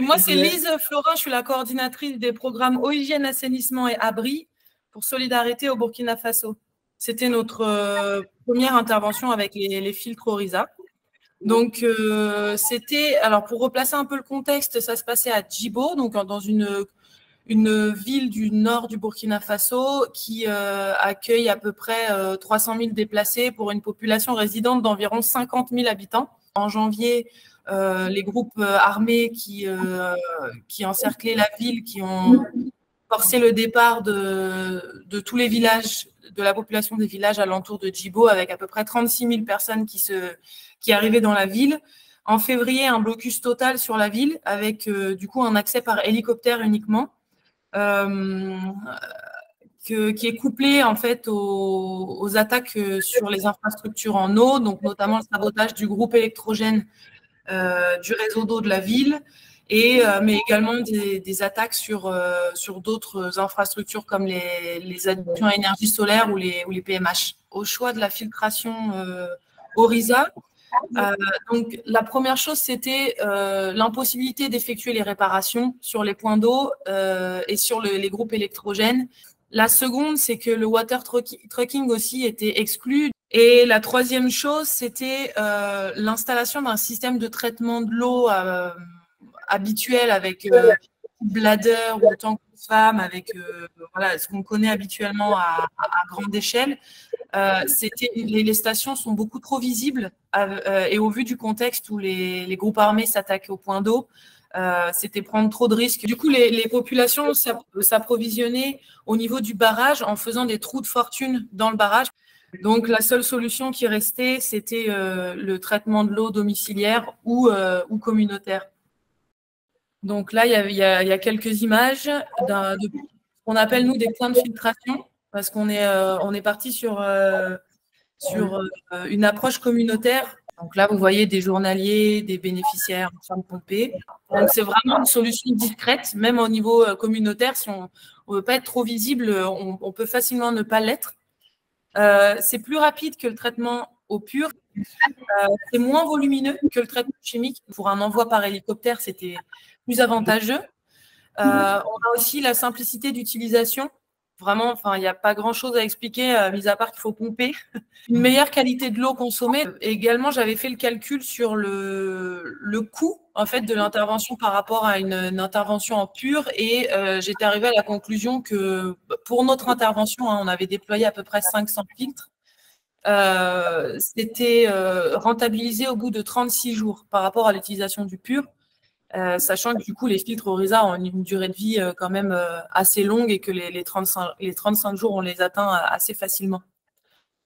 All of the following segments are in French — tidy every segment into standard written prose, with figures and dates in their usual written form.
moi, c'est Lise Florin, je suis la coordinatrice des programmes Eau, Hygiène, Assainissement et Abri pour Solidarité au Burkina Faso. C'était notre première intervention avec les filtres Orisa. Donc, alors pour replacer un peu le contexte, ça se passait à Djibo, donc dans une ville du nord du Burkina Faso qui accueille à peu près 300 000 déplacés pour une population résidente d'environ 50 000 habitants. En janvier, les groupes armés qui encerclaient la ville, qui ont forcé le départ de tous les villages, de la population des villages alentours de Djibo, avec à peu près 36 000 personnes qui arrivaient dans la ville. En février, un blocus total sur la ville, avec du coup un accès par hélicoptère uniquement, qui est couplé en fait aux attaques sur les infrastructures en eau, donc notamment le sabotage du groupe électrogène du réseau d'eau de la ville, mais également des attaques sur d'autres infrastructures comme les adductions à énergie solaire ou les PMH. Au choix de la filtration Orisa, donc la première chose, c'était l'impossibilité d'effectuer les réparations sur les points d'eau et sur les groupes électrogènes. La seconde, c'est que le water trucking aussi était exclu. Et la troisième chose, c'était l'installation d'un système de traitement de l'eau habituel avec bladder ou tank de femme, avec voilà, ce qu'on connaît habituellement à grande échelle. Les stations sont beaucoup trop visibles et au vu du contexte où les groupes armés s'attaquent au point d'eau, c'était prendre trop de risques. Du coup, les populations s'approvisionnaient au niveau du barrage en faisant des trous de fortune dans le barrage. Donc, la seule solution qui restait, c'était le traitement de l'eau domiciliaire ou communautaire. Donc là, il y a quelques images de ce qu'on appelle, nous, des points de filtration, parce qu'on est parti sur une approche communautaire. Donc là, vous voyez des journaliers, des bénéficiaires en train de pomper. Donc, c'est vraiment une solution discrète, même au niveau communautaire. Si on ne veut pas être trop visible, on peut facilement ne pas l'être. C'est plus rapide que le traitement au pur. C'est moins volumineux que le traitement chimique. Pour un envoi par hélicoptère, c'était plus avantageux. On a aussi la simplicité d'utilisation. Vraiment, enfin, il n'y a pas grand-chose à expliquer, mis à part qu'il faut pomper. Une meilleure qualité de l'eau consommée. Et également, j'avais fait le calcul sur le coût en fait, de l'intervention par rapport à une intervention en pur. Et j'étais arrivée à la conclusion que pour notre intervention, on avait déployé à peu près 500 filtres. C'était rentabilisé au bout de 36 jours par rapport à l'utilisation du pur. Sachant que du coup, les filtres Orisa ont une durée de vie quand même assez longue et que les 35 jours, on les atteint assez facilement.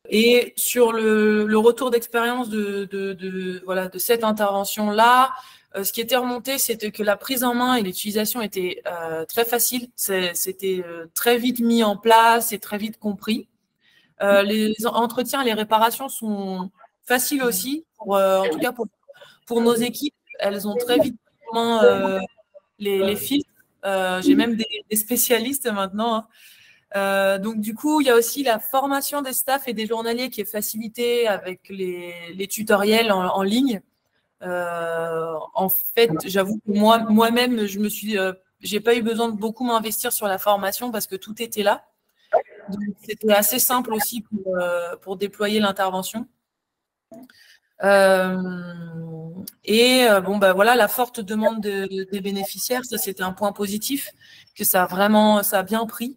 Et sur le retour d'expérience de cette intervention-là, ce qui était remonté, c'était que la prise en main et l'utilisation étaient très faciles. C'était très vite mis en place et très vite compris. Les entretiens, les réparations sont faciles aussi, en tout cas pour nos équipes. Elles ont très vite les filtres. J'ai même des spécialistes maintenant. Donc, du coup, il y a aussi la formation des staffs et des journaliers qui est facilitée avec les tutoriels en ligne. En fait, j'avoue que moi-même, j'ai pas eu besoin de beaucoup m'investir sur la formation parce que tout était là. Donc, c'était assez simple aussi pour déployer l'intervention. Bon, bah, voilà, la forte demande des bénéficiaires, ça c'était un point positif, que ça a bien pris.